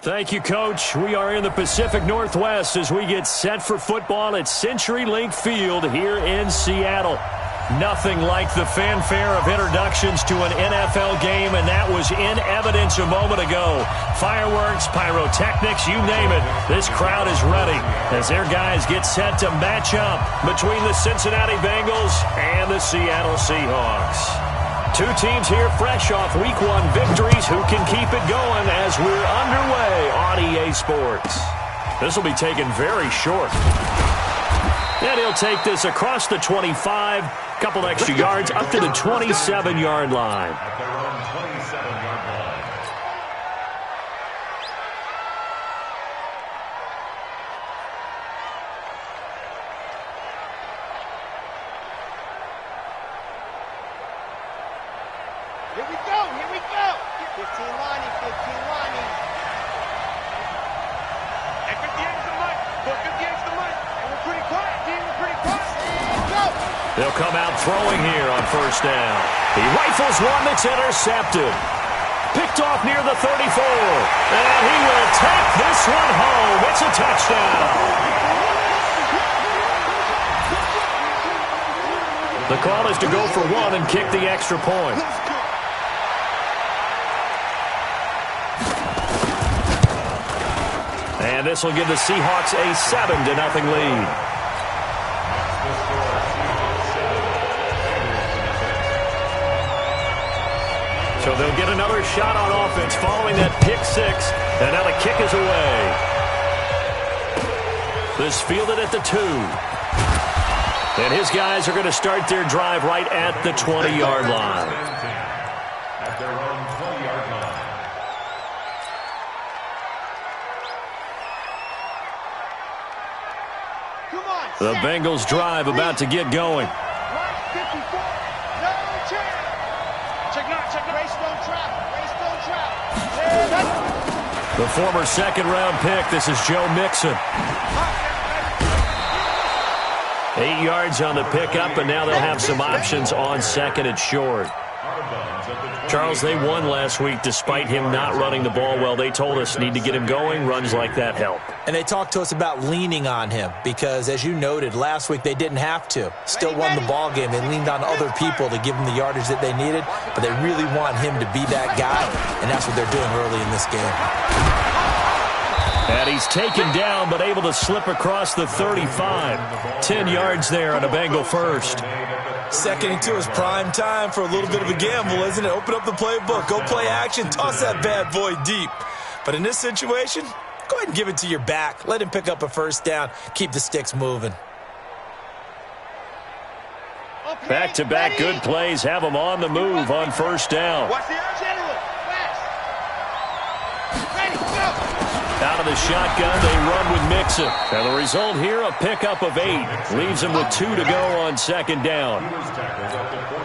Thank you, Coach. We are in the Pacific Northwest as we get set for football at CenturyLink Field here in Seattle. Nothing like the fanfare of introductions to an NFL game, and that was in evidence a moment ago. Fireworks, pyrotechnics, you name it. This crowd is ready as their guys get set to match up between the Cincinnati Bengals and the Seattle Seahawks. Two teams here fresh off Week 1 victories. Who can keep it going as we're underway on EA Sports? This will be taken very short. And he'll take this across the 25, couple extra yards up to the 27-yard line. At their own 27-yard line. Here we go, here we go. 15 lining, 15 lining. And 58's the mic. 58's the mic. And we're pretty quiet, team, we're pretty quiet. And go. They'll come out throwing here on first down. He rifles one that's intercepted. Picked off near the 34. And he will take this one home. It's a touchdown. The call is to go for one and kick the extra point. And this will give the Seahawks a 7-0 lead. So they'll get another shot on offense following that pick six. And now the kick is away. This fielded at the 2. And his guys are going to start their drive right at the 20-yard line. At their own 20-yard line. The Bengals drive about to get going. Right, 54. No chance. Check not. Race don't travel. Race don't travel. The former second-round pick, this is Joe Mixon. 8 yards on the pickup, and now they'll have some options on second and short. Charles, they won last week despite him not running the ball well. They told us need to get him going. Runs like that help. And they talked to us about leaning on him because, as you noted, last week they didn't have to. Still won the ball game. They leaned on other people to give them the yardage that they needed, but they really want him to be that guy, and that's what they're doing early in this game. And he's taken down but able to slip across the 35. 10 yards there on a Bengal first. 2nd and 2 is prime time for a little bit of a gamble, isn't it? Open up the playbook, go play action, toss that bad boy deep. But in this situation, go ahead and give it to your back. Let him pick up a first down. Keep the sticks moving. Back-to-back good plays have them on the move on first down. Watch the action. Ready, go. Out of the shotgun, they run with Mixon. And the result here, a pickup of 8. Leaves them with 2 to go on second down.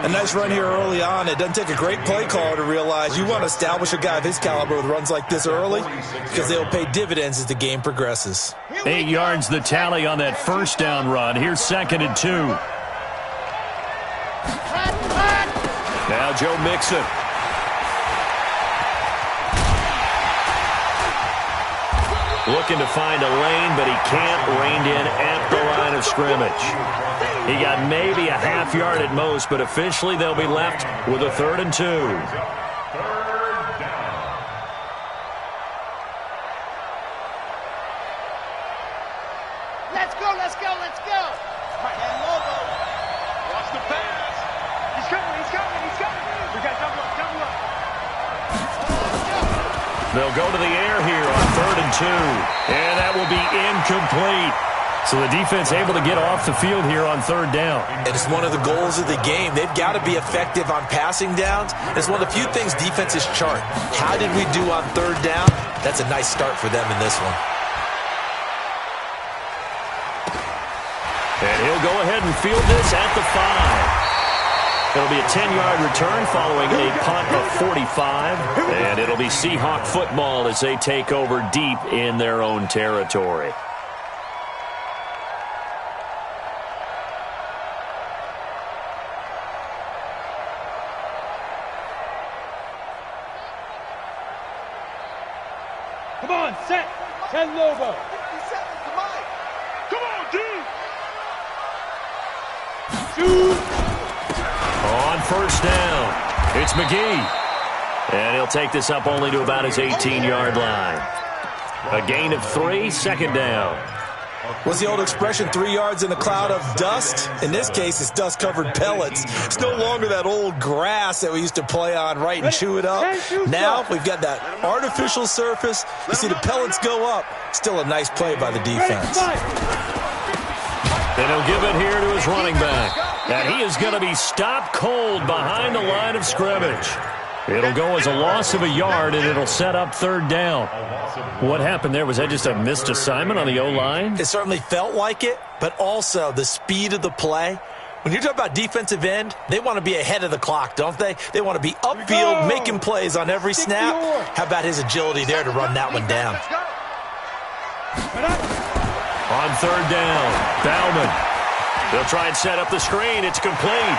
A nice run here early on. It doesn't take a great play caller to realize you want to establish a guy of his caliber with runs like this early because they'll pay dividends as the game progresses. 8 yards the tally on that first down run. Here's 2nd and 2. Now Joe Mixon. Looking to find a lane, but he can't. Reined in at the line of scrimmage. He got maybe a half yard at most, but officially they'll be left with a 3rd and 2. Let's go, let's go, let's go. And Lobo. Watch the pass. He's coming. We got double up. They'll go to the air here on 3rd and 2. And that will be incomplete. So the defense able to get off the field here on 3rd down. And it's one of the goals of the game. They've got to be effective on passing downs. It's one of the few things defenses chart. How did we do on 3rd down? That's a nice start for them in this one. And he'll go ahead and field this at the 5. It'll be a 10-yard return following a punt of 45. And it'll be Seahawk football as they take over deep in their own territory. Come on, set. 10 Lobo. 57, come on. Come on, D. Shoot. On first down, it's McGee. And he'll take this up only to about his 18-yard line. A gain of 3, second down. What's the old expression, 3 yards in a cloud of dust? In this case, it's dust-covered pellets. It's no longer that old grass that we used to play on, right, and chew it up. Now we've got that artificial surface. You see the pellets go up. Still a nice play by the defense. And he'll give it here to his running back. And he is going to be stopped cold behind the line of scrimmage. It'll go as a loss of a yard, and it'll set up third down. What happened there? Was that just a missed assignment on the O-line? It certainly felt like it, but also the speed of the play. When you're talking about defensive end, they want to be ahead of the clock, don't they? They want to be upfield, making plays on every snap. How about his agility there to run that one down? On third down, Bauman. They'll try and set up the screen. It's complete.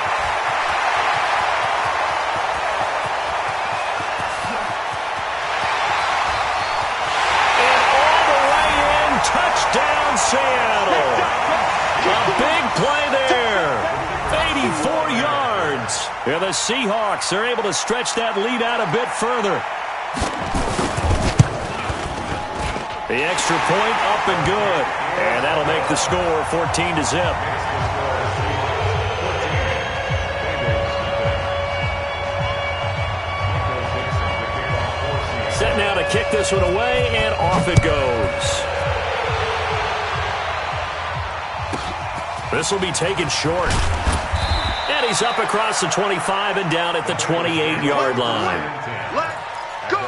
Touchdown, Seattle. A big play there. 84 yards. And the Seahawks are able to stretch that lead out a bit further. The extra point up and good. And that'll make the score 14-0. Set now to kick this one away, and off it goes. This will be taken short. And he's up across the 25 and down at the 28-yard line. Let go.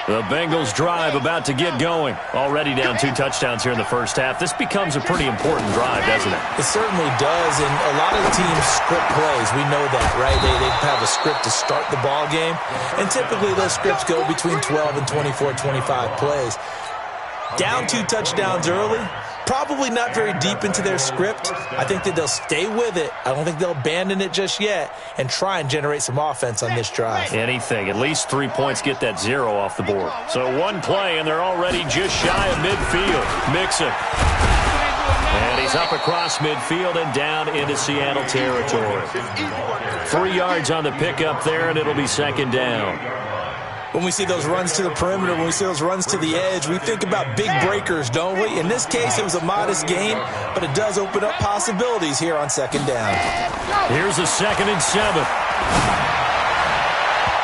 The Bengals drive about to get going. Already down 2 touchdowns here in the first half. This becomes a pretty important drive, doesn't it? It certainly does, and a lot of teams script plays. We know that, right? They have a script to start the ball game, and typically those scripts go between 12 and 24, 25 plays. Down 2 touchdowns early, probably not very deep into their script. I think that they'll stay with it. I don't think they'll abandon it just yet and try and generate some offense on this drive. Anything. At least 3 points get that 0 off the board. So one play, and they're already just shy of midfield. Mixon. And he's up across midfield and down into Seattle territory. 3 yards on the pickup there, and it'll be second down. When we see those runs to the perimeter, when we see those runs to the edge, we think about big breakers, don't we? In this case, it was a modest gain, but it does open up possibilities here on second down. Here's a 2nd and 7.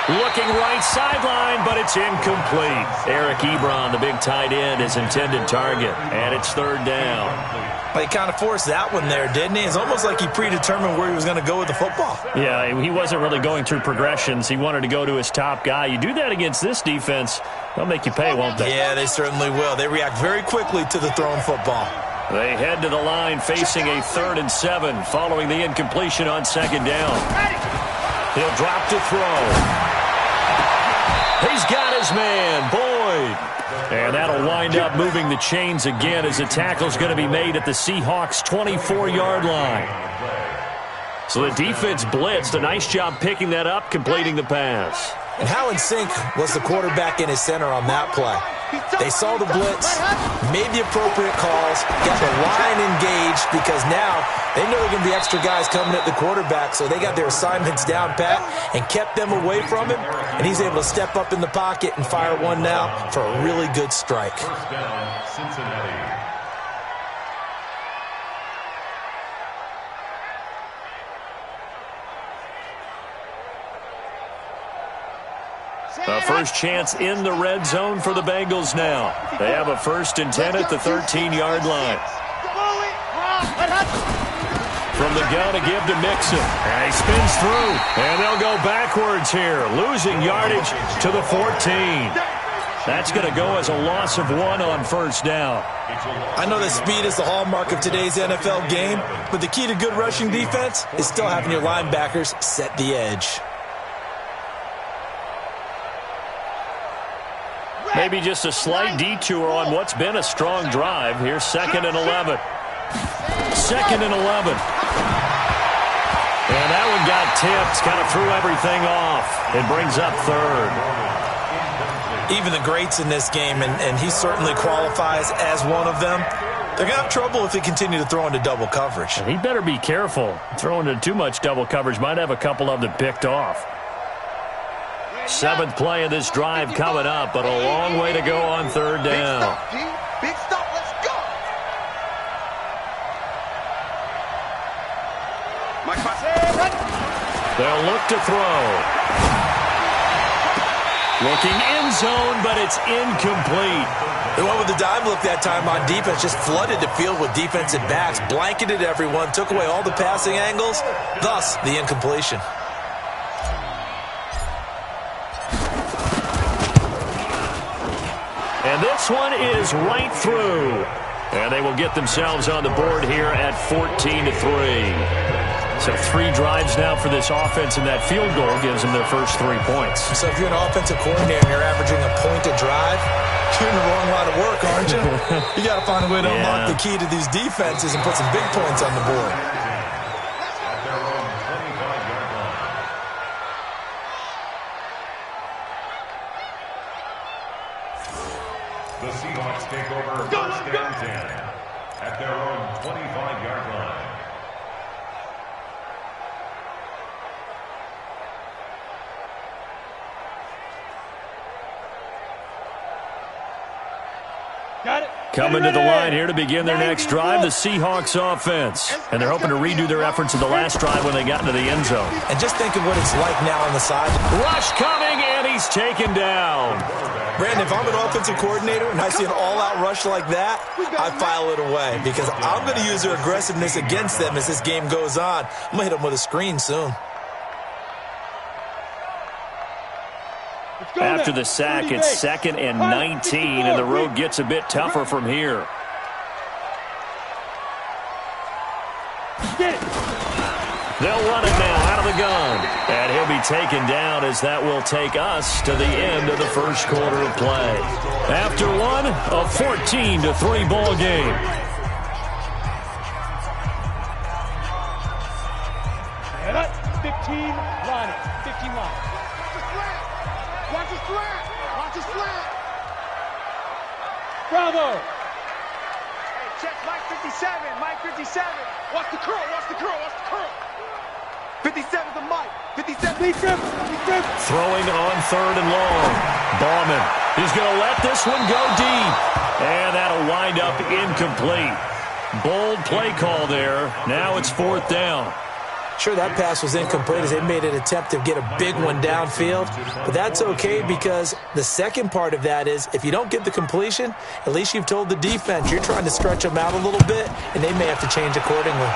Looking right sideline, but it's incomplete. Eric Ebron, the big tight end, is intended target, and it's third down. He kind of forced that one there, didn't he? It's almost like he predetermined where he was going to go with the football. Yeah, he wasn't really going through progressions. He wanted to go to his top guy. You do that against this defense, they'll make you pay, won't they? Yeah, they certainly will. They react very quickly to the thrown football. They head to the line facing a 3rd and 7 following the incompletion on second down. He'll drop to throw. He's got his man, Boyd. And that'll wind up moving the chains again as the tackle's going to be made at the Seahawks' 24-yard line. So the defense blitzed. A nice job picking that up, completing the pass. And how in sync was the quarterback in his center on that play? They saw the blitz, made the appropriate calls, got the line engaged because now they know there are going to be extra guys coming at the quarterback, so they got their assignments down pat and kept them away from him, and he's able to step up in the pocket and fire one now for a really good strike. First down, Cincinnati. A first chance in the red zone for the Bengals now. They have a 1st and 10 at the 13-yard line. From the gun to give to Mixon. And he spins through. And they'll go backwards here, losing yardage to the 14. That's going to go as a loss of 1 on first down. I know that speed is the hallmark of today's NFL game, but the key to good rushing defense is still having your linebackers set the edge. Maybe just a slight detour on what's been a strong drive. Here's 2nd and 11. 2nd and 11. And that one got tipped, kind of threw everything off. It brings up third. Even the greats in this game, and he certainly qualifies as one of them, they're going to have trouble if they continue to throw into double coverage. He better be careful. Throwing into too much double coverage might have a couple of them picked off. 7th play of this drive coming up, but a long way to go on third down. Big stop, let's go. They'll look to throw. Looking end zone, but it's incomplete. They went with the dive look that time on defense, just flooded the field with defensive backs, blanketed everyone, took away all the passing angles, thus the incompletion. And this one is right through. And they will get themselves on the board here at 14-3. So 3 drives now for this offense, and that field goal gives them their first 3 points. So if you're an offensive coordinator and you're averaging a point a drive, you're in the wrong line of work, aren't you? You got to find a way to unlock the key to these defenses and put some big points on the board. At their own 25-yard line. The Seahawks take over first and 10 at their own 25-yard line. Got it. Coming to the line here to begin their next drive, the Seahawks offense. And they're hoping to redo their efforts in the last drive when they got into the end zone. And just think of what it's like now on the side. Rush coming, and he's taken down. Brandon, if I'm an offensive coordinator and I see an all-out rush like that, I file it away because I'm going to use their aggressiveness against them as this game goes on. I'm going to hit them with a screen soon. After the sack, it's 2nd and 19, and the road gets a bit tougher from here. They'll run it now out of the gun. And he'll be taken down as that will take us to the end of the first quarter of play. After one, a 14-3 ball game. And that's 15 line. 15 line. Watch the slant. Watch the slant. Bravo. Hey, check Mike 57. Mike 57. Watch the curl. Watch the curl. Watch the curl. 57 to Mike. 57. Throwing on 3rd and long. Bauman. He's going to let this one go deep. And that'll wind up incomplete. Bold play call there. Now it's 4th down. Sure, that pass was incomplete as they made an attempt to get a big one downfield. But that's okay because the second part of that is if you don't get the completion, at least you've told the defense you're trying to stretch them out a little bit, and they may have to change accordingly.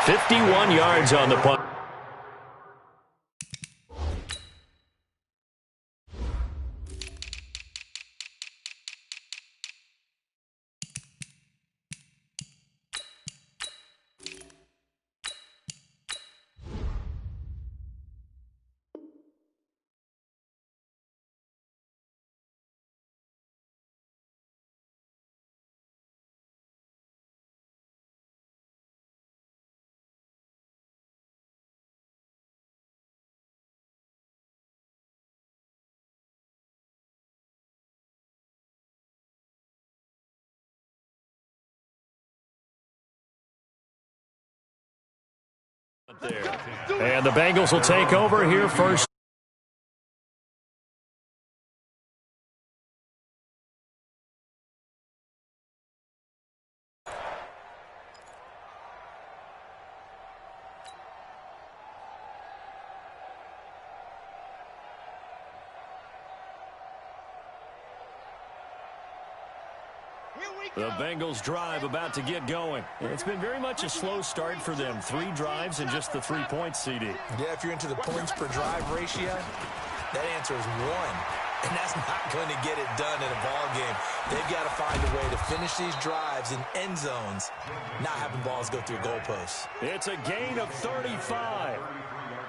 .51 yards on the punt. There. And the Bengals will take over here first. The Bengals drive about to get going. It's been very much a slow start for them. 3 drives and just the 3 points, CD. Yeah, if you're into the points per drive ratio, that answer is 1. And that's not going to get it done in a ball game. They've got to find a way to finish these drives in end zones, not having balls go through goalposts. It's a gain of 35.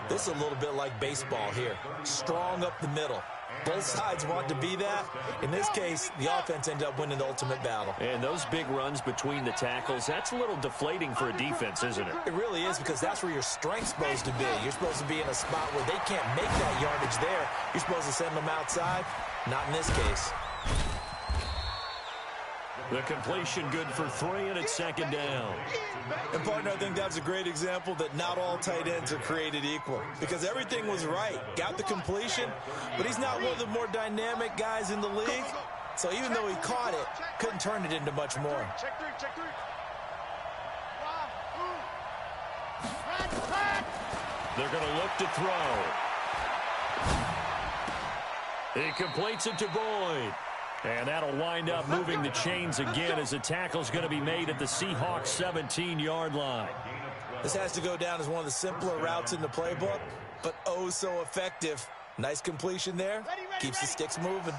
This is a little bit like baseball here. Strong up the middle. Both sides want to be that. In this case, the offense ended up winning the ultimate battle. And those big runs between the tackles, that's a little deflating for a defense, isn't it? It really is, because that's where your strength's supposed to be. You're supposed to be in a spot where they can't make that yardage there. You're supposed to send them outside. Not in this case. The completion good for 3, and it's second down. And, partner, I think that's a great example that not all tight ends are created equal, because everything was right. Got the completion, but he's not one of the more dynamic guys in the league. So even though he caught it, couldn't turn it into much more. Check three. They're going to look to throw. He completes it to Boyd. And that'll wind up moving the chains again as the tackle's going to be made at the Seahawks 17-yard line. This has to go down as one of the simpler routes in the playbook, but oh so effective. Nice completion there. Keeps the sticks moving.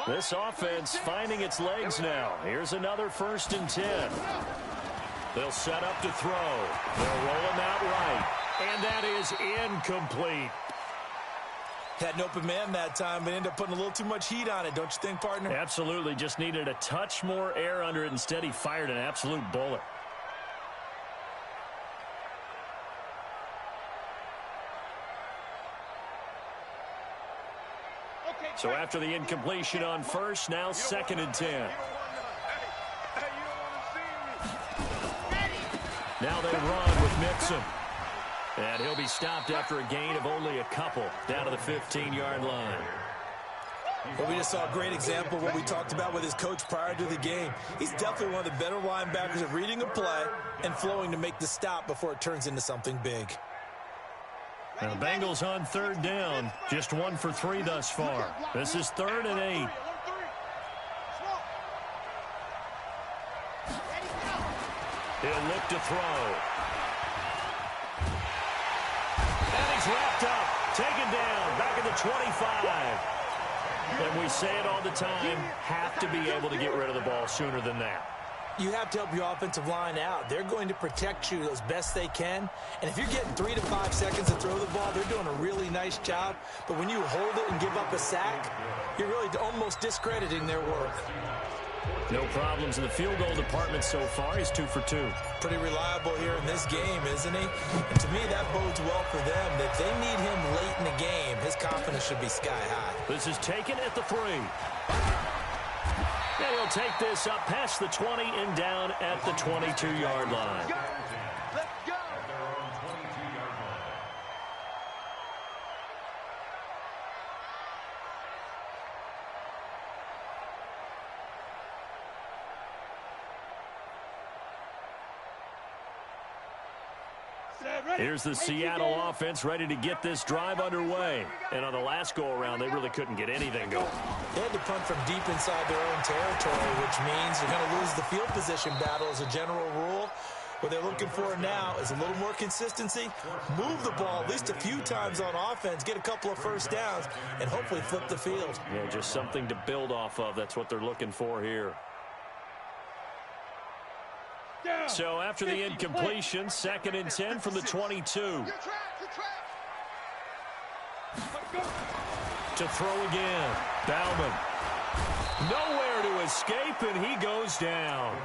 This offense finding its legs now. Here's another 1st and 10. They'll set up to throw. They'll roll him out right. And that is incomplete. Had an open man that time, but ended up putting a little too much heat on it, don't you think, partner? Absolutely. Just needed a touch more air under it. Instead, he fired an absolute bullet. So after the incompletion on 1st, now 2nd and 10. Now they run with Mixon. And he'll be stopped after a gain of only a couple down to the 15-yard line. Well, we just saw a great example of what we talked about with his coach prior to the game. He's definitely one of the better linebackers at reading a play and flowing to make the stop before it turns into something big. Now the Bengals on 3rd down, just 1 for 3 thus far. This is 3rd and 8. He'll look to throw. And he's wrapped up, taken down, back at the 25. And we say it all the time, have to be able to get rid of the ball sooner than that. You have to help your offensive line out. They're going to protect you as best they can. And if you're getting 3 to 5 seconds to throw the ball, they're doing a really nice job. But when you hold it and give up a sack, you're really almost discrediting their work. No problems in the field goal department so far. He's 2 for 2. Pretty reliable here in this game, isn't he? And to me, that bodes well for them. If they need him late in the game, his confidence should be sky high. This is taken at the 3. And he'll take this up past the 20 and down at the 22-yard line. Let's go. Here's the Seattle offense ready to get this drive underway. And on the last go-around, they really couldn't get anything going. They had to punt from deep inside their own territory, which means you're going to lose the field position battle as a general rule. What they're looking for now is a little more consistency, move the ball at least a few times on offense, get a couple of 1st downs, and hopefully flip the field. Yeah, just something to build off of. That's what they're looking for here. So after the incompletion, 2nd and 10 from the 22. To throw again. Bauman. Nowhere to escape, and he goes down.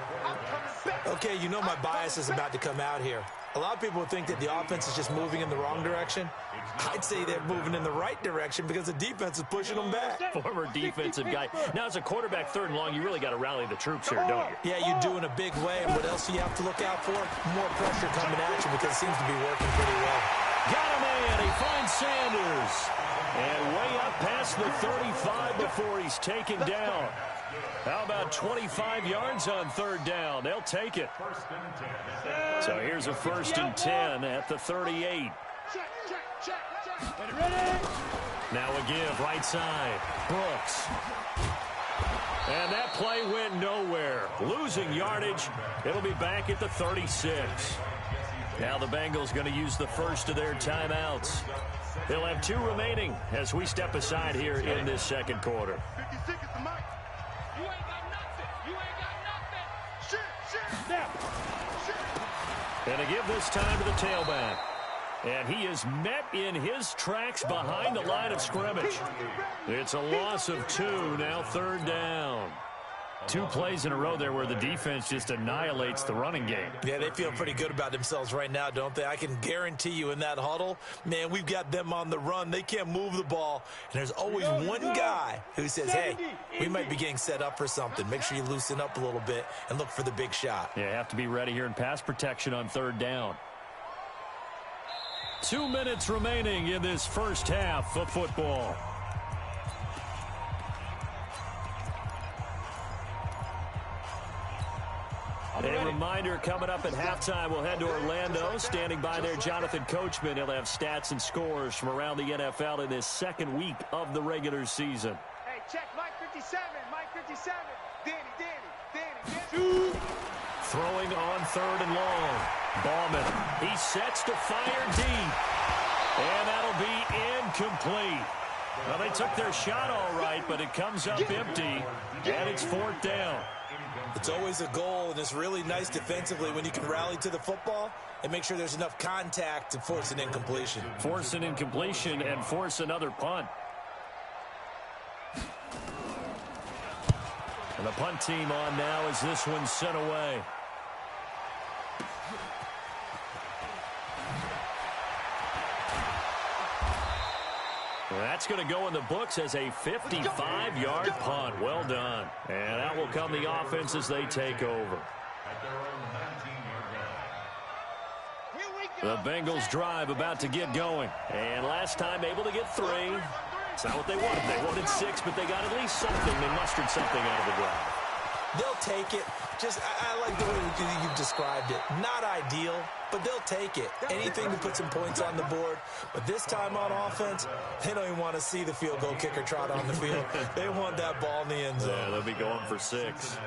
Okay, you know my bias is about to come out here. A lot of people think that the offense is just moving in the wrong direction. I'd say they're moving in the right direction because the defense is pushing them back. Former defensive guy. Now, as a quarterback 3rd and long, you really got to rally the troops here, don't you? Yeah, you do in a big way. And what else do you have to look out for? More pressure coming at you because it seems to be working pretty well. Got him in. He finds Sanders. And way up past the 35 before he's taken down. How about 25 yards on 3rd down? They'll take it. So here's a 1st and 10 at the 38. Now a give, right side. Brooks. And that play went nowhere. Losing yardage. It'll be back at the 36. Now the Bengals going to use the first of their timeouts. They'll have 2 remaining as we step aside here in this 2nd quarter. 56 is the mic. You ain't got nothing. You ain't got nothing. Shit. And a give this time to the tailback. And he is met in his tracks behind the line of scrimmage. It's a loss of 2, now 3rd down. 2 plays in a row there where the defense just annihilates the running game. Yeah, they feel pretty good about themselves right now, don't they? I can guarantee you in that huddle, man, we've got them on the run. They can't move the ball. And there's always one guy who says, hey, we might be getting set up for something. Make sure you loosen up a little bit and look for the big shot. Yeah, have to be ready here in pass protection on 3rd down. 2 minutes remaining in this first half of football. A reminder, coming up at halftime, we'll head to Orlando. Standing by there, Jonathan Coachman. He'll have stats and scores from around the NFL in this 2nd week of the regular season. Hey, check Mike 57, Mike 57. Danny. Throwing on 3rd and long. Ballman, he sets to fire deep. And that'll be incomplete. Well, they took their shot all right, but it comes up empty, and it's 4th down. It's always a goal, and it's really nice defensively when you can rally to the football and make sure there's enough contact to force an incompletion. Force an incompletion and force another punt. And the punt team on now as this one's sent away. That's going to go in the books as a 55-yard punt. Well done. And that will come the offense as they take over. The Bengals drive about to get going. And last time able to get 3. It's not what they wanted. They wanted 6, but they got at least something. They mustered something out of the drive. They'll take it. I like the way you've described it. Not ideal, but they'll take it. Anything to put some points on the board. But this time on offense, they don't even want to see the field goal kicker trot on the field. They want that ball in the end zone. Yeah, they'll be going for 6.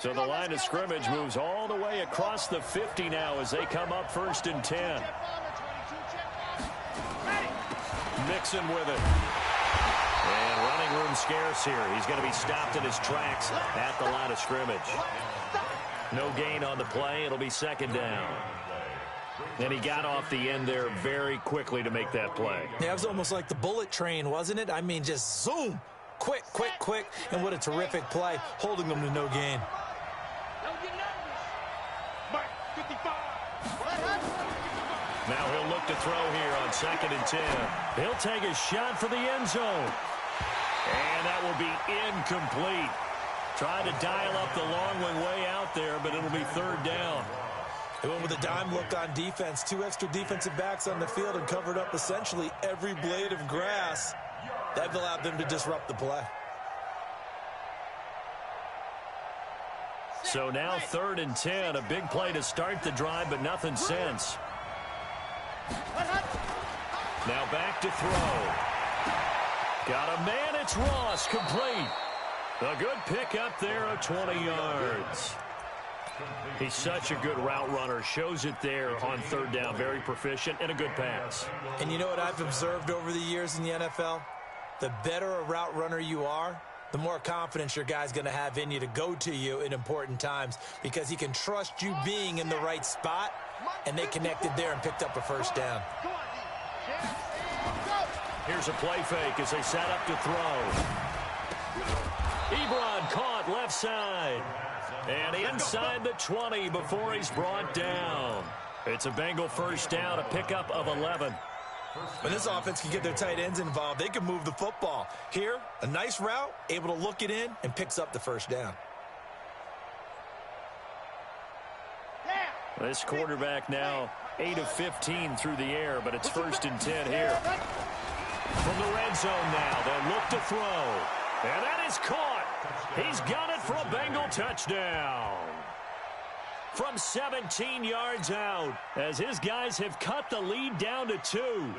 So the line of scrimmage moves all the way across the 50 now as they come up 1st and 10. Mixon with it. And running room scarce here. He's going to be stopped in his tracks at the line of scrimmage. No gain on the play. It'll be 2nd down. And he got off the end there very quickly to make that play. Yeah, it was almost like the bullet train, wasn't it? I mean, just zoom. Quick. And what a terrific play, holding them to no gain. Now he'll look to throw here on 2nd and 10. He'll take a shot for the end zone. And that will be incomplete. Trying to dial up the long one way out there, but it'll be 3rd down. They went with a dime look on defense. 2 extra defensive backs on the field and covered up essentially every blade of grass. That allowed them to disrupt the play. So now 3rd and 10. A big play to start the drive, but nothing since. Now back to throw. Got a man, it's Ross, complete. A good pickup there of 20 yards. He's such a good route runner. Shows it there on 3rd down. Very proficient and a good pass. And you know what I've observed over the years in the NFL? The better a route runner you are, the more confidence your guy's going to have in you to go to you in important times because he can trust you being in the right spot, and they connected there and picked up a 1st down. Here's a play fake as they set up to throw. Ebron caught left side. And inside the 20 before he's brought down. It's a Bengal 1st down, a pickup of 11. When this offense can get their tight ends involved, they can move the football. Here, a nice route, able to look it in, and picks up the 1st down. This quarterback now 8 of 15 through the air, but it's 1st and 10 here. From the red zone now, they'll look to throw. And that is caught. He's got it for a Bengal touchdown. From 17 yards out, as his guys have cut the lead down to 2.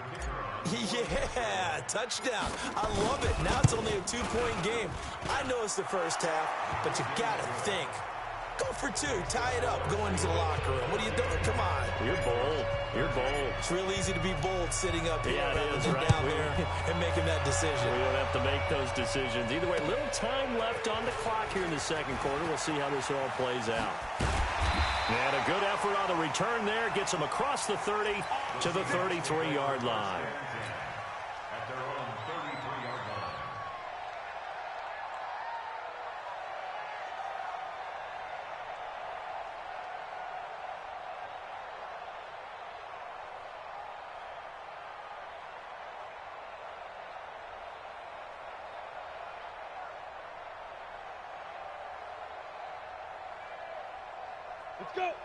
Yeah, touchdown. I love it. Now it's only a 2-point game. I know it's the first half, but you got to think. Go for 2. Tie it up. Go into the locker room. What are you doing? Come on. You're bold. You're bold. It's real easy to be bold sitting up here rather than right down there and making that decision. We don't have to make those decisions. Either way, little time left on the clock here in the 2nd quarter. We'll see how this all plays out. And a good effort on the return there. Gets them across the 30 to the 33-yard line. At their own 33-yard line.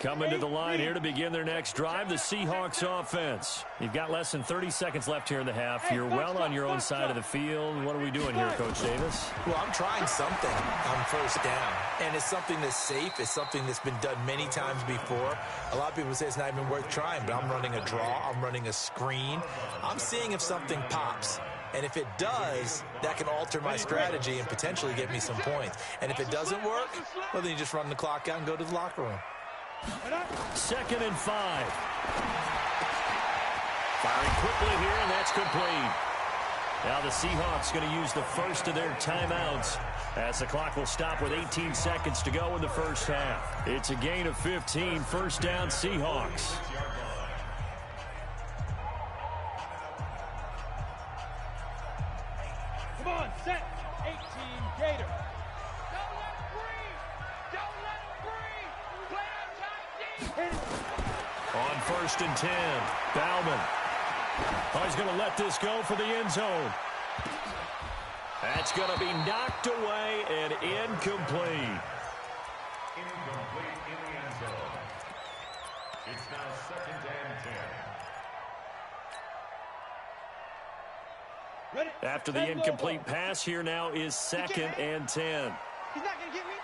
Coming to the line here to begin their next drive, the Seahawks offense. You've got less than 30 seconds left here in the half. You're well on your own side of the field. What are we doing here, Coach Davis? Well, I'm trying something on first down, and it's something that's safe. It's something that's been done many times before. A lot of people say it's not even worth trying, but I'm running a draw. I'm running a screen. I'm seeing if something pops. And if it does, that can alter my strategy and potentially get me some points. And if it doesn't work, well, then you just run the clock out and go to the locker room. 2nd and 5. Firing quickly here, and that's complete. Now the Seahawks going to use the first of their timeouts as the clock will stop with 18 seconds to go in the first half. It's a gain of 15, first down Seahawks. Come on, set. 18 Gator. Don't let him breathe. Don't let him breathe. Play outside deep. On 1st and 10, Bauman. Oh, he's going to let this go for the end zone. That's going to be knocked away and incomplete. Incomplete in the end zone. It's now 2nd and 10. Ready? After the incomplete pass, here now is 2nd and 10. He's not going to get me.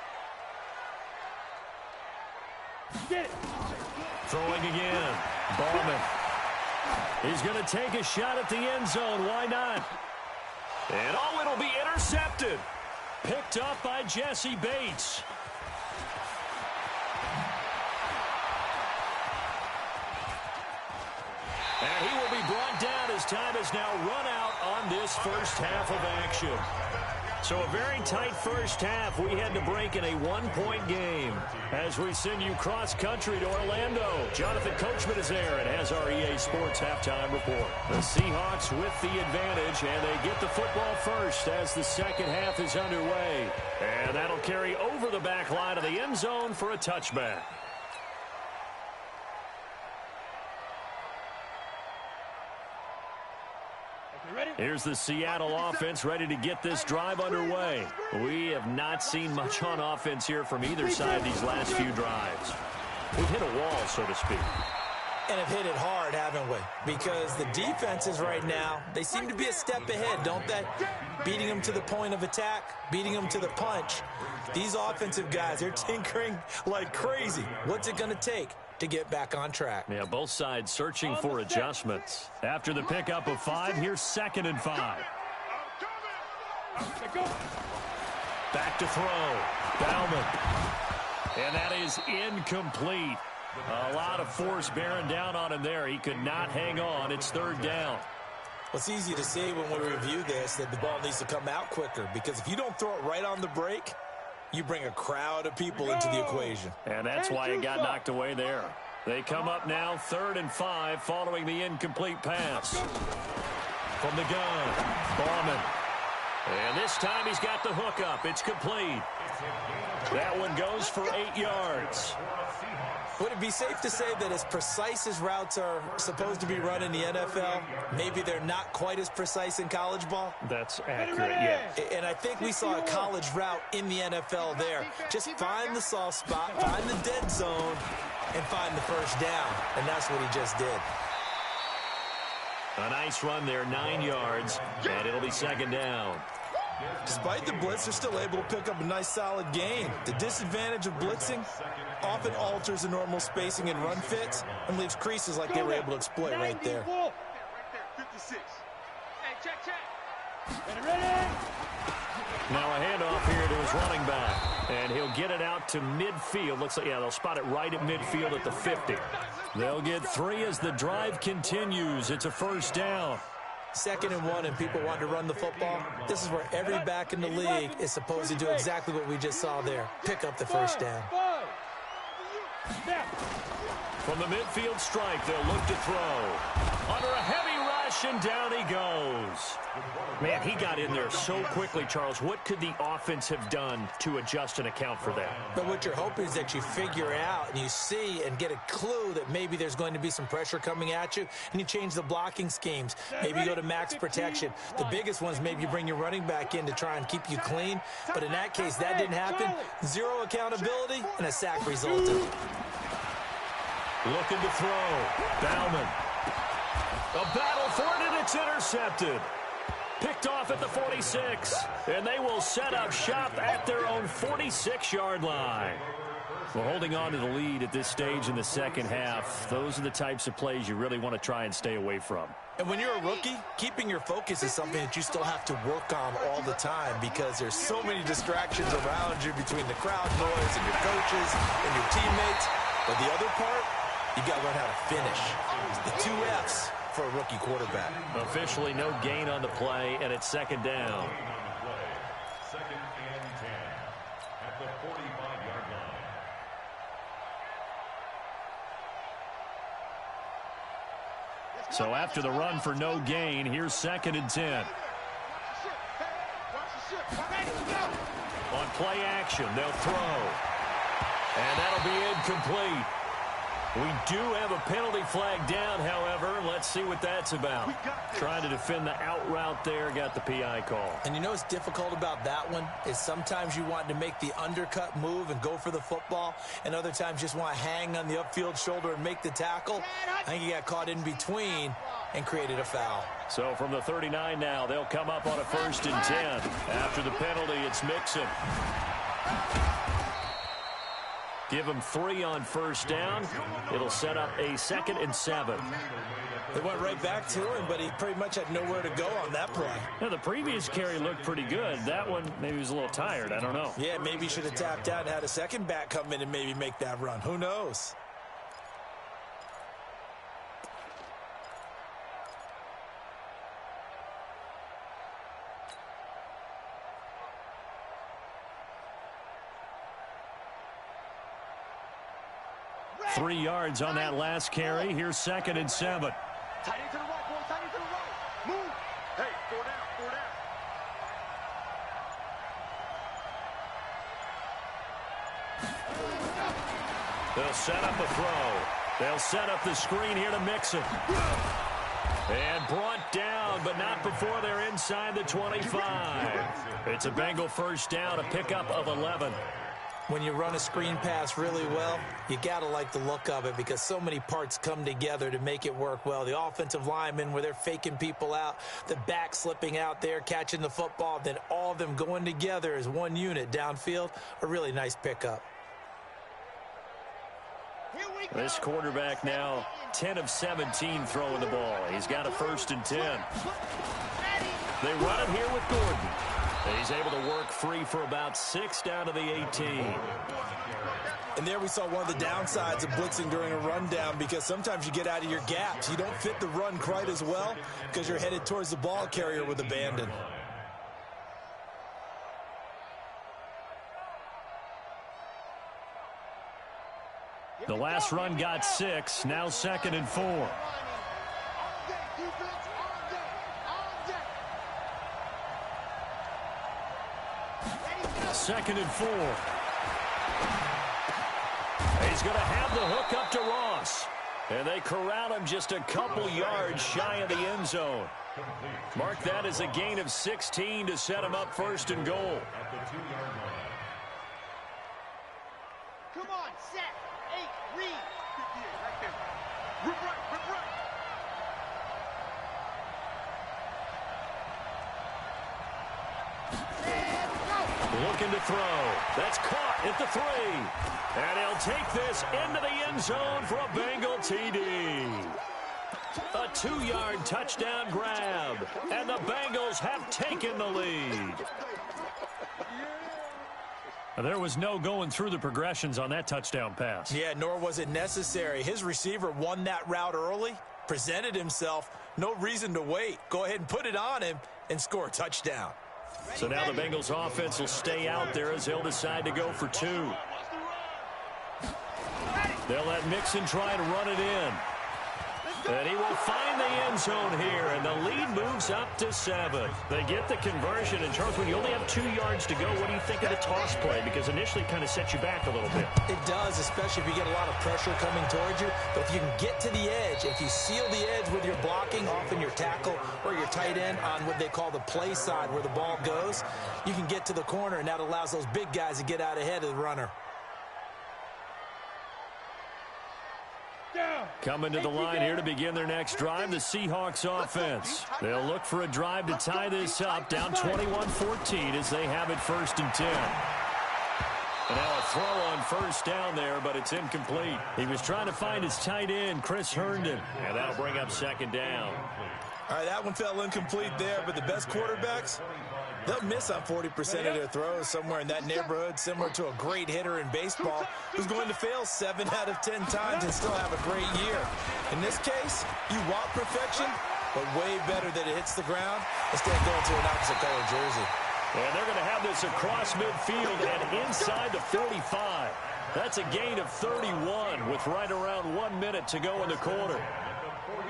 Get it. Throwing again. Bauman. He's going to take a shot at the end zone. Why not? And oh, it'll be intercepted. Picked up by Jesse Bates. And he will be brought down as time has now run out on this first half of action. So a very tight first half. We had to break in a one-point game as we send you cross-country to Orlando. Jonathan Coachman is there and has our EA Sports halftime report. The Seahawks with the advantage, and they get the football first as the second half is underway. And that'll carry over the back line of the end zone for a touchback. Here's the Seattle offense ready to get this drive underway. We have not seen much on offense here from either side these last few drives. We've hit a wall, so to speak. And have hit it hard, haven't we? Because the defenses right now, they seem to be a step ahead, don't they? Beating them to the point of attack, beating them to the punch. These offensive guys, they're tinkering like crazy. What's it going to take to get back on track? Yeah, both sides searching for adjustments. After the pickup of 5, here's 2nd and 5. Back to throw. Bauman. And that is incomplete. A lot of force bearing down on him there. He could not hang on. It's 3rd down. Well, it's easy to see when we review this that the ball needs to come out quicker, because if you don't throw it right on the break, you bring a crowd of people into the equation. And that's why it got knocked away there. They come up now 3rd and 5 following the incomplete pass. From the gun, Bauman. And this time he's got the hook up. It's complete. That one goes for 8 yards. Would it be safe to say that as precise as routes are supposed to be run in the NFL, maybe they're not quite as precise in college ball? That's accurate, yeah. And I think we saw a college route in the NFL there. Just find the soft spot, find the dead zone, and find the first down. And that's what he just did. A nice run there, 9 yards, and it'll be 2nd down. Despite the blitz, they're still able to pick up a nice solid gain. The disadvantage of blitzing often alters the normal spacing and run fits and leaves creases like they were able to exploit right there. Right there, 56. Hey, check. Ready? Now a handoff here to his running back, and he'll get it out to midfield. Looks like, yeah, they'll spot it right at midfield at the 50. They'll get 3 as the drive continues. It's a first down. 2nd and 1, and people want to run the football. This is where every back in the league is supposed to do exactly what we just saw there. Pick up the first down. From the midfield stripe, they'll look to throw. Under a heavy rush, and down he goes. Man, he got in there so quickly, Charles. What could the offense have done to adjust and account for that? But what you're hoping is that you figure out and you see and get a clue that maybe there's going to be some pressure coming at you, and you change the blocking schemes. Maybe you go to max protection. The biggest one is maybe you bring your running back in to try and keep you clean. But in that case, that didn't happen. Zero accountability, and a sack resulted. Looking to throw. Bauman. A battle for it, and it's intercepted. Picked off at the 46, and they will set up shop at their own 46-yard line. Well, holding on to the lead at this stage in the second half, those are the types of plays you really want to try and stay away from. And when you're a rookie, keeping your focus is something that you still have to work on all the time because there's so many distractions around you between the crowd noise and your coaches and your teammates. But the other part, you got to learn how to finish. The 2 F's for a rookie quarterback. Officially no gain on the play, and it's second down. Second and 10 at the 45-yard line. So after the run for no gain, here's second and 10. On play action, they'll throw. And that'll be incomplete. We do have a penalty flag down, however. Let's see what that's about. Trying to defend the out route there, got the PI call. And you know what's difficult about that one is sometimes you want to make the undercut move and go for the football, and other times just want to hang on the upfield shoulder and make the tackle. I think he got caught in between and created a foul. So from the 39 now, they'll come up on a 1st and 10. After the penalty, it's Mixon. Give him 3 on first down. It'll set up a 2nd and 7. They went right back to him, but he pretty much had nowhere to go on that play. Now, the previous carry looked pretty good. That one, maybe he was a little tired. I don't know. Yeah, maybe he should have tapped out and had a second back come in and maybe make that run. Who knows? Three yards on that last carry. Here's 2nd and 7. Tight end to the right, boy. Tight end to the right. Move. Hey, 4 down, 4 down. They'll set up a throw. They'll set up the screen here to Mixon. And brought down, but not before they're inside the 25. It's a Bengal first down, a pickup of 11. When you run a screen pass really well, you got to like the look of it because so many parts come together to make it work well. The offensive linemen, where they're faking people out, the back slipping out there, catching the football, then all of them going together as one unit downfield, a really nice pickup. This quarterback now 10 of 17 throwing the ball. He's got a 1st and 10. They run it here with Gordon. He's able to work free for about 6 down to the 18. And there we saw one of the downsides of blitzing during a rundown because sometimes you get out of your gaps. You don't fit the run quite as well because you're headed towards the ball carrier with abandon. The last run got 6. Now 2nd and 4. 2nd and 4. He's going to have the hook up to Ross. And they corral him just a couple yards shy of the end zone. Mark that as a gain of 16 to set him up 1st and goal. Come on, set, 8, read. Right there. Rip right, rip right. Looking to throw. That's caught at the 3. And he'll take this into the end zone for a Bengal TD. A 2-yard touchdown grab. And the Bengals have taken the lead. There was no going through the progressions on that touchdown pass. Yeah, nor was it necessary. His receiver won that route early, presented himself. No reason to wait. Go ahead and put it on him and score a touchdown. So now the Bengals offense will stay out there as they'll decide to go for 2. Ready. They'll let Mixon try to run it in. And he will find the end zone here, and the lead moves up to 7. They get the conversion. And, Charles, when you only have 2 yards to go, what do you think of the toss play? Because initially it kind of sets you back a little bit. It does, especially if you get a lot of pressure coming towards you. But if you can get to the edge, if you seal the edge with your blocking, often your tackle or your tight end on what they call the play side where the ball goes, you can get to the corner, and that allows those big guys to get out ahead of the runner. Coming to the line here to begin their next drive, the Seahawks offense. They'll look for a drive to tie this up, down 21-14 as they have it 1st and 10. And now a throw on 1st down there, but it's incomplete. He was trying to find his tight end, Chris Herndon, and that'll bring up 2nd down. All right, that one fell incomplete there, but the best quarterbacks, they'll miss on 40% of their throws, somewhere in that neighborhood, similar to a great hitter in baseball who's going to fail 7 out of 10 times and still have a great year. In this case, you want perfection, but way better that it hits the ground instead of going to an opposite color jersey. And they're going to have this across midfield and inside the 45. That's a gain of 31 with right around 1 minute to go in the quarter.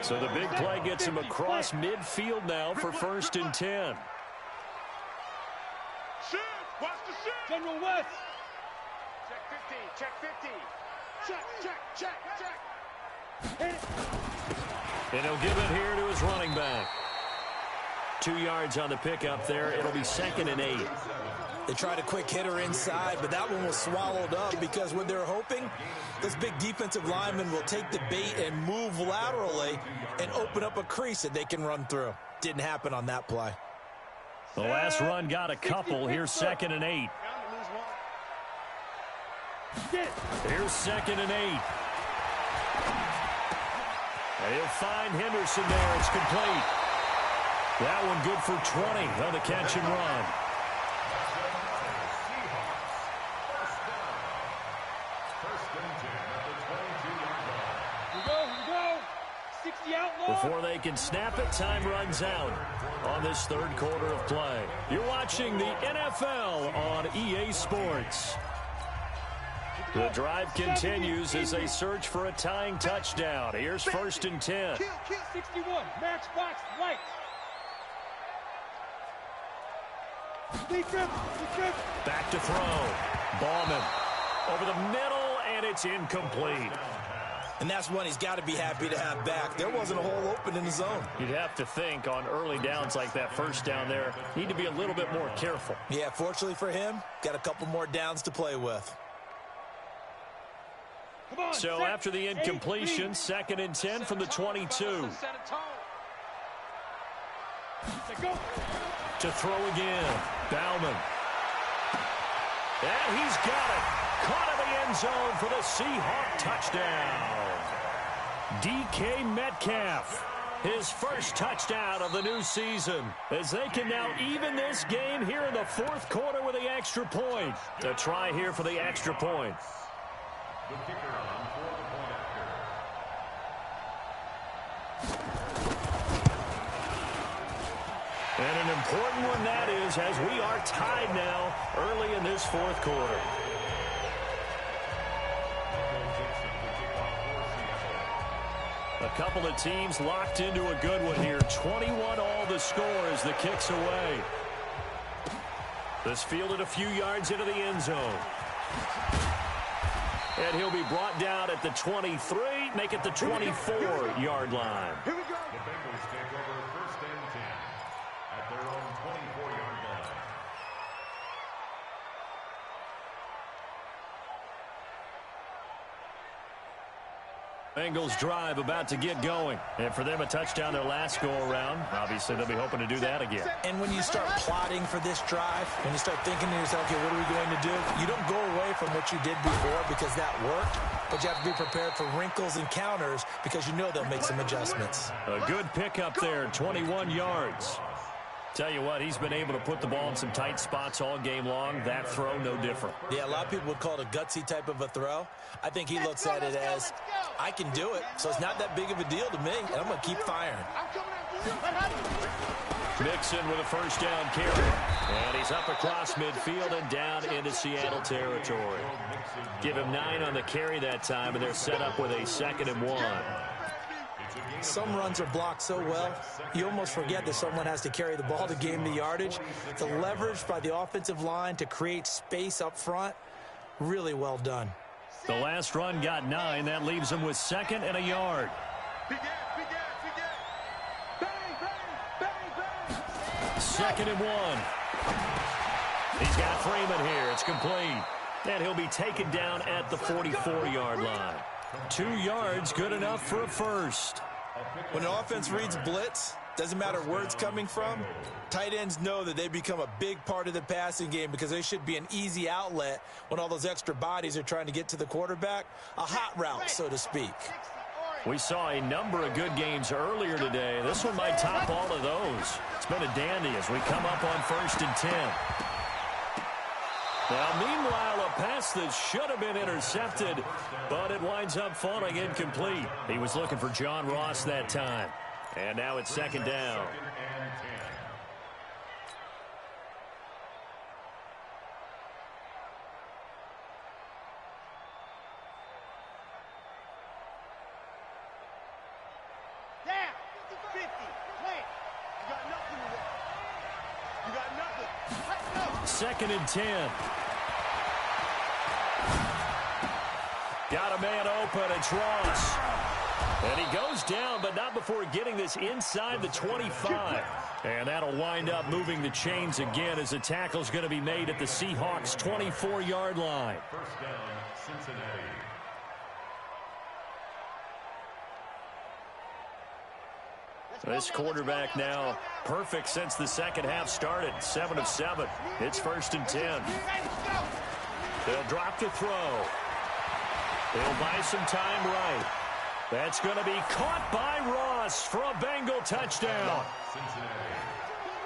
So the big play gets him across midfield now for 1st and 10. Shoot! Watch the shoot! General West. Check 50, check 50. Check. Hit it. And he'll give it here to his running back. 2 yards on the pickup there. It'll be 2nd and 8. They tried a quick hitter inside, but that one was swallowed up because what they're hoping, this big defensive lineman will take the bait and move laterally and open up a crease that they can run through. Didn't happen on that play. The last run got a couple. Here's 2nd and 8. Here's 2nd and 8. He'll find Henderson there. It's complete. That one good for 20 on the catch and run. Before they can snap it, time runs out on this 3rd quarter of play. You're watching the NFL on EA Sports. The drive continues as they search for a tying touchdown. Here's 1st and 10. 61, matchbox right. Back to throw. Ballman over the middle, and it's incomplete. And that's one he's got to be happy to have back. There wasn't a hole open in the zone. You'd have to think on early downs like that 1st down there, need to be a little bit more careful. Yeah, fortunately for him, got a couple more downs to play with. So after the incompletion, 2nd and 10 from the 22. To throw again, Bauman. And he's got it. Caught in the end zone for the Seahawk touchdown. DK Metcalf, his 1st touchdown of the new season, as they can now even this game here in the 4th quarter with the extra point. A try here for the extra point. The kicker on for the point after. And an important one that is, as we are tied now early in this 4th quarter. A couple of teams locked into a good one here. 21 all the score as the kick's away. This fielded a few yards into the end zone. And he'll be brought down at the 23, make it the 24-yard line. The Bengals take over 1st and 10 at their own 24-yard line. Bengals drive about to get going. And for them, a touchdown their last go-around. Obviously, they'll be hoping to do that again. And when you start plotting for this drive, when you start thinking to yourself, okay, what are we going to do? You don't go away from what you did before because that worked, but you have to be prepared for wrinkles and counters because you know they'll make some adjustments. A good pickup there, 21 yards. Tell you what, he's been able to put the ball in some tight spots all game long. That throw, no different. Yeah, a lot of people would call it a gutsy type of a throw. I think he looks at it as, I can do it, so it's not that big of a deal to me, and I'm going to keep firing. Mixon with a first down carry. And he's up across midfield and down into Seattle territory. Give him 9 on the carry that time, and they're set up with a 2nd and 1. Some runs are blocked so well, you almost forget that someone has to carry the ball to gain the yardage. The leverage by the offensive line to create space up front, really well done. The last run got 9. That leaves him with 2nd and a yard. 2nd and 1. He's got Freeman here. It's complete. And he'll be taken down at the 44-yard line. 2 yards, good enough for a first. When an offense reads blitz, doesn't matter where it's coming from, tight ends know that they become a big part of the passing game because they should be an easy outlet when all those extra bodies are trying to get to the quarterback. A hot route, so to speak. We saw a number of good games earlier today. This one might top all of those. It's been a dandy as we come up on 1st and 10. Now, meanwhile, a pass that should have been intercepted, but it winds up falling incomplete. He was looking for John Ross that time. And now it's 2nd down. Down. 50. Plant. You got nothing to work. You got nothing. Let's go. 2nd and 10. Got a man open. It's Ross. And he goes down, but not before getting this inside the 25. And that'll wind up moving the chains again as the tackle's going to be made at the Seahawks' 24-yard line. First down, Cincinnati. This quarterback now perfect since the second half started. 7 of 7. It's 1st and 10. They'll drop the throw. They'll buy some time right. That's going to be caught by Ross for a Bengal touchdown.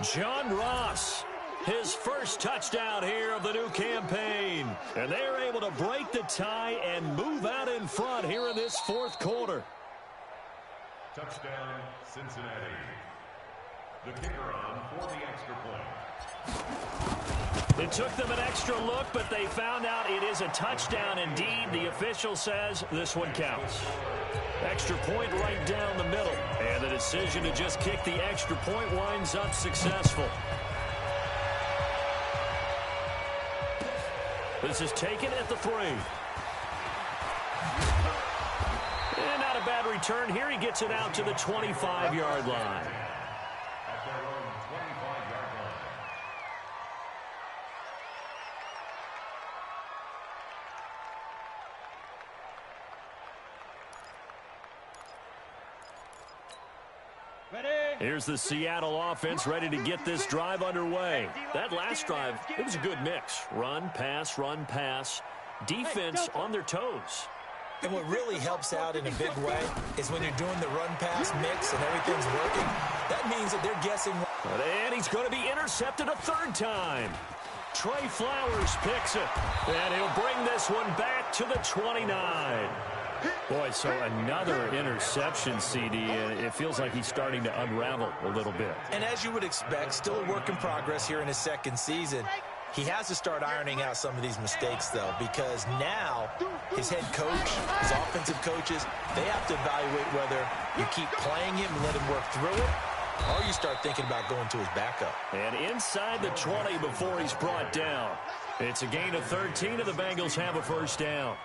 John Ross, his first touchdown here of the new campaign. And they're able to break the tie and move out in front here in this 4th quarter. Touchdown, Cincinnati. The kicker on for the extra point. It took them an extra look, but they found out it is a touchdown indeed. The official says this one counts. Extra point right down the middle. And the decision to just kick the extra point winds up successful. This is taken at the 3. And not a bad return here. He gets it out to the 25-yard line. At their own 25-yard line. Here's the Seattle offense ready to get this drive underway. That last drive, it was a good mix. Run, pass, defense on their toes. And what really helps out in a big way is when you're doing the run-pass mix and everything's working, that means that they're guessing. And he's going to be intercepted a 3rd time. Trey Flowers picks it, and he'll bring this one back to the 29. Boy, so another interception, CD, and it feels like he's starting to unravel a little bit. And as you would expect, still a work in progress here in his 2nd season. He has to start ironing out some of these mistakes, though, because now his head coach, his offensive coaches, they have to evaluate whether you keep playing him and let him work through it, or you start thinking about going to his backup. And inside the 20 before he's brought down. It's a gain of 13, and the Bengals have a first down.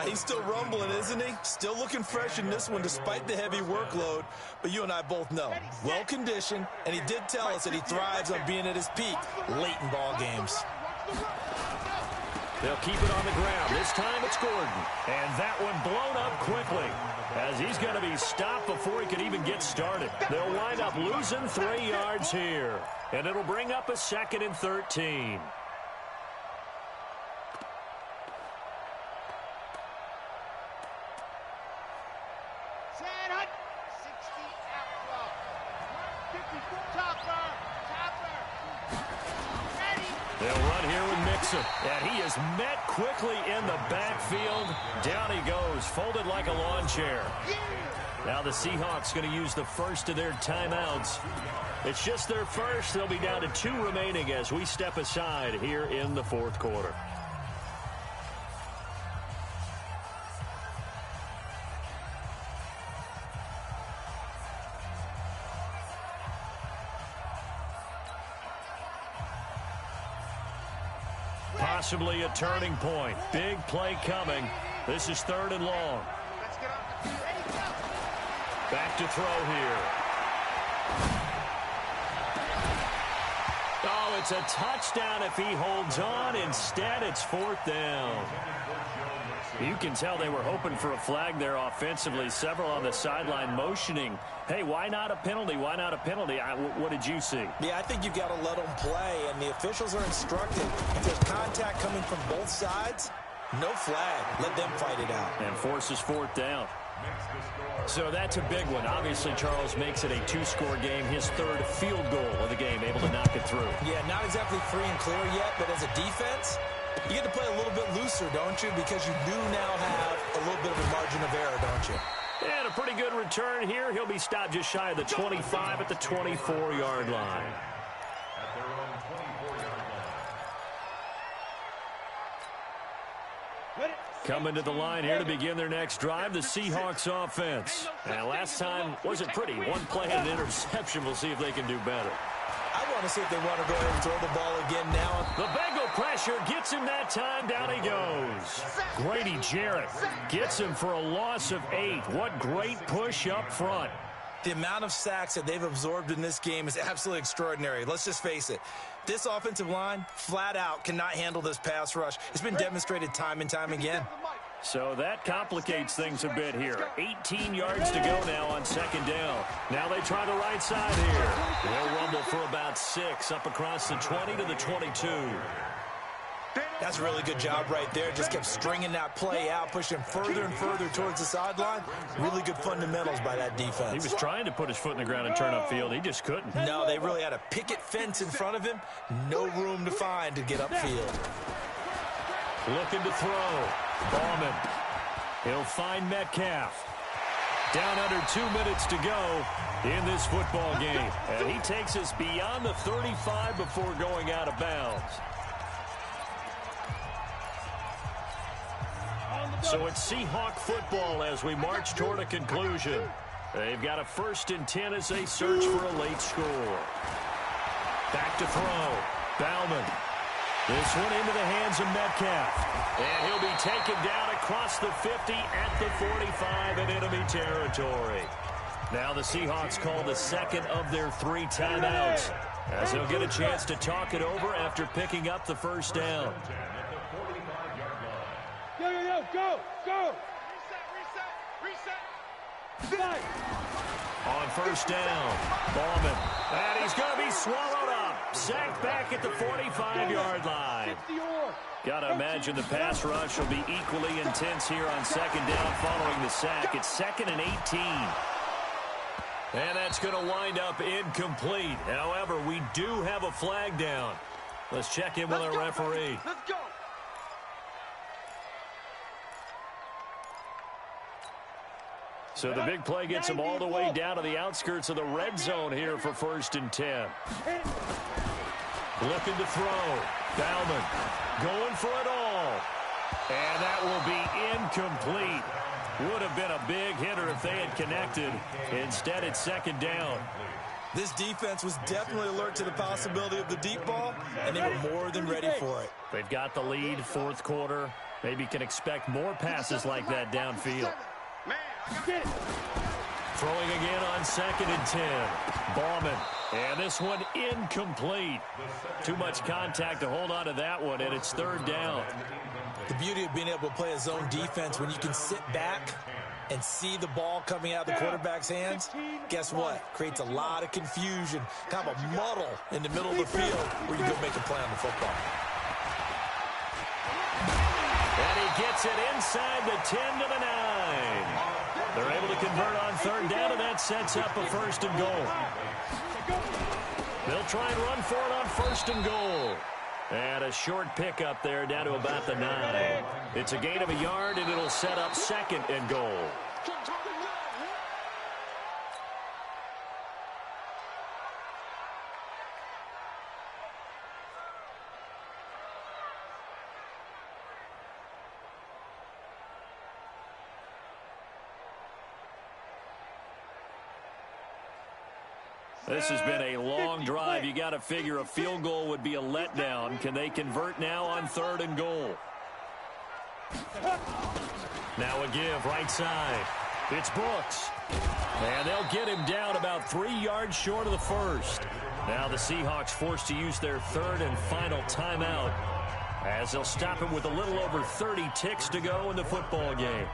He's still rumbling, isn't he? Still looking fresh in this one despite the heavy workload. But you and I both know, well-conditioned, and he did tell us that he thrives on being at his peak late in ball games. They'll keep it on the ground. This time it's Gordon. And that one blown up quickly as he's going to be stopped before he could even get started. They'll wind up losing 3 yards here. And it'll bring up a 2nd and 13. They'll run here with Mixon. And he is met quickly in the backfield. Down he goes, folded like a lawn chair. Now the Seahawks going to use the first of their timeouts. It's just their first. They'll be down to 2 remaining as we step aside here in the fourth quarter. Possibly a turning point. Big play coming. This is 3rd and long. Back to throw here. Oh, it's a touchdown if he holds on. Instead, it's 4th down. You can tell they were hoping for a flag there offensively. Several on the sideline motioning. Hey, why not a penalty? Why not a penalty? What did you see? Yeah, I think you've got to let them play, and the officials are instructed. If there's contact coming from both sides, no flag. Let them fight it out. And forces 4th down. So that's a big one. Obviously, Charles makes it a 2-score game. His 3rd field goal of the game, able to knock it through. Yeah, not exactly free and clear yet, but as a defense, you get to play a little bit looser, don't you? Because you do now have a little bit of a margin of error, don't you? And a pretty good return here. He'll be stopped just shy of the 25 at the 24-yard line. At their own 24-yard line. Coming to the line here to begin their next drive, the Seahawks offense. And last time wasn't pretty. One play and an interception. We'll see if they can do better. I want to see if they want to go ahead and throw the ball again now. The Bengal pressure gets him that time. Down he goes. Grady Jarrett gets him for a loss of 8. What great push up front. The amount of sacks that they've absorbed in this game is absolutely extraordinary. Let's just face it. This offensive line, flat out, cannot handle this pass rush. It's been demonstrated time and time again. So that complicates things a bit here. 18 yards to go now on 2nd down. Now they try the right side here. They'll rumble for about 6 up across the 20 to the 22. That's a really good job right there. Just kept stringing that play out, pushing further and further towards the sideline. Really good fundamentals by that defense. He was trying to put his foot in the ground and turn upfield. He just couldn't. No, they really had a picket fence in front of him. No room to find to get upfield. Looking to throw. Ballman. He'll find Metcalf. Down under 2 minutes to go in this football game. And he takes us beyond the 35 before going out of bounds. So it's Seahawk football as we march toward a conclusion. They've got a 1st and 10 as they search for a late score. Back to throw. Bauman. This one into the hands of Metcalf. And he'll be taken down across the 50 at the 45 in enemy territory. Now the Seahawks call the 2nd of their 3 timeouts as they'll get a chance to talk it over after picking up the 1st down. Go! Reset! On 1st down, Ballman. And he's going to be swallowed up. Sacked back at the 45-yard line. Got to imagine the pass rush will be equally intense here on 2nd down following the sack. It's 2nd and 18. And that's going to wind up incomplete. However, we do have a flag down. Let's check in with our referee. Let's go! So the big play gets him all the way down to the outskirts of the red zone here for 1st and 10. Looking to throw. Bauman going for it all. And that will be incomplete. Would have been a big hitter if they had connected. Instead, it's 2nd down. This defense was definitely alert to the possibility of the deep ball, and they were more than ready for it. They've got the lead, 4th quarter. Maybe can expect more passes like that downfield. Throwing again on 2nd and 10. Ballman. And this one incomplete. Too much contact to hold on to that one, and it's 3rd down. The beauty of being able to play a zone defense when you can sit back and see the ball coming out of the quarterback's hands, guess what? Creates a lot of confusion, kind of a muddle in the middle of the field where you go make a play on the football. And he gets it inside the 10 to the 9. They're able to convert on 3rd down, and that sets up a 1st and goal. They'll try and run for it on 1st and goal. And a short pickup there down to about the 9. It's a gain of a yard, and it'll set up 2nd and goal. This has been a long drive. You got to figure a field goal would be a letdown. Can they convert now on 3rd and goal? Now a give right side. It's Brooks. And they'll get him down about 3 yards short of the 1st. Now the Seahawks forced to use their 3rd and final timeout as they'll stop him with a little over 30 ticks to go in the football game.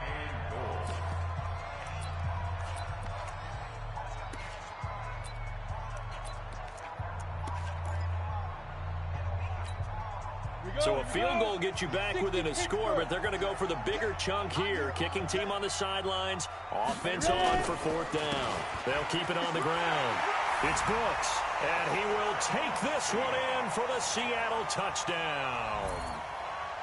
So a field goal gets you back within a score, but they're going to go for the bigger chunk here. Kicking team on the sidelines. Offense on for 4th down. They'll keep it on the ground. It's Brooks, and he will take this one in for the Seattle touchdown.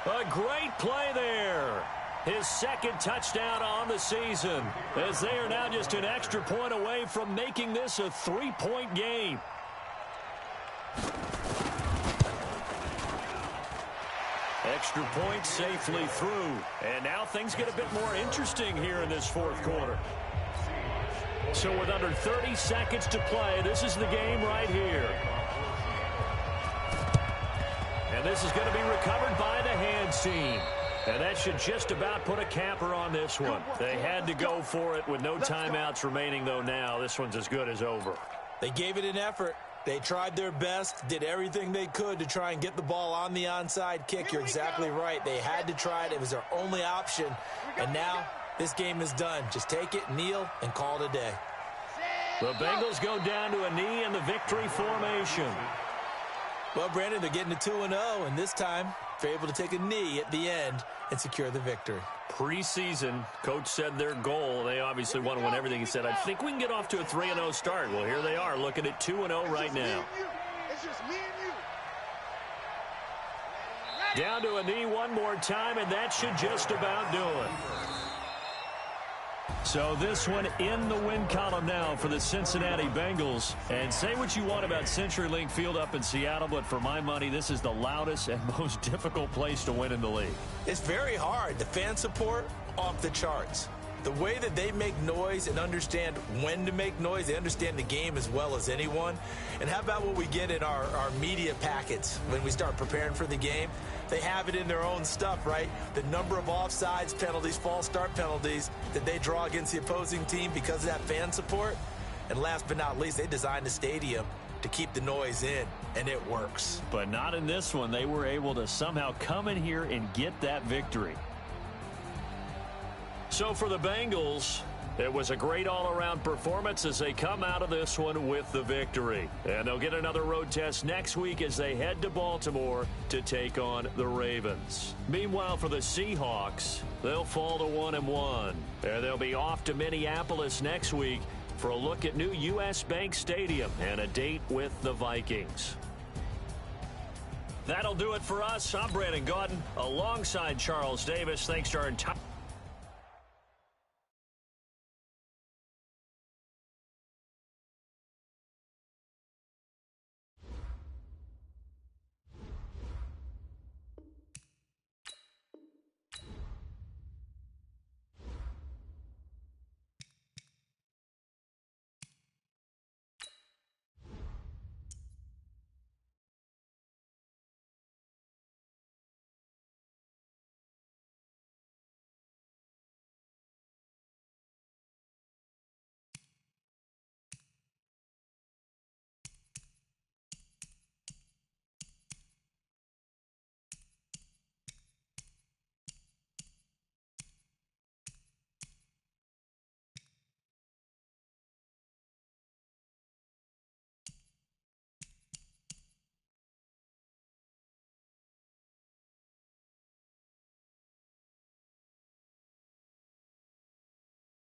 A great play there. His 2nd touchdown on the season, as they are now just an extra point away from making this a 3-point game. Extra point safely through. And now things get a bit more interesting here in this 4th quarter. So with under 30 seconds to play, this is the game right here. And this is going to be recovered by the hands team. And that should just about put a capper on this one. They had to go for it with no timeouts remaining, though now. This one's as good as over. They gave it an effort. They tried their best, did everything they could to try and get the ball on the onside kick. You're exactly right. They had to try it. It was their only option. And now this game is done. Just take it, kneel, and call it a day. The Bengals go down to a knee in the victory formation. Well, Brandon, they're getting to 2-0, and this time they're able to take a knee at the end and secure the victory. Preseason, coach said their goal, they obviously want to win everything. He said, I think we can get off to a 3-0 start. Well, here they are looking at 2-0 right now. It's just me and you. Down to a knee one more time, and that should just about do it. So this one in the win column now for the Cincinnati Bengals. And say what you want about CenturyLink Field up in Seattle, but for my money, this is the loudest and most difficult place to win in the league. It's very hard. The fan support, off the charts. The way that they make noise and understand when to make noise, they understand the game as well as anyone. And how about what we get in our media packets when we start preparing for the game? They have it in their own stuff, right? The number of offsides penalties, false start penalties that they draw against the opposing team because of that fan support. And last but not least, they designed the stadium to keep the noise in, and it works. But not in this one. They were able to somehow come in here and get that victory. So for the Bengals, it was a great all-around performance as they come out of this one with the victory. And they'll get another road test next week as they head to Baltimore to take on the Ravens. Meanwhile, for the Seahawks, they'll fall to 1-1. And they'll be off to Minneapolis next week for a look at new U.S. Bank Stadium and a date with the Vikings. That'll do it for us. I'm Brandon Gaudin alongside Charles Davis. Thanks to our entire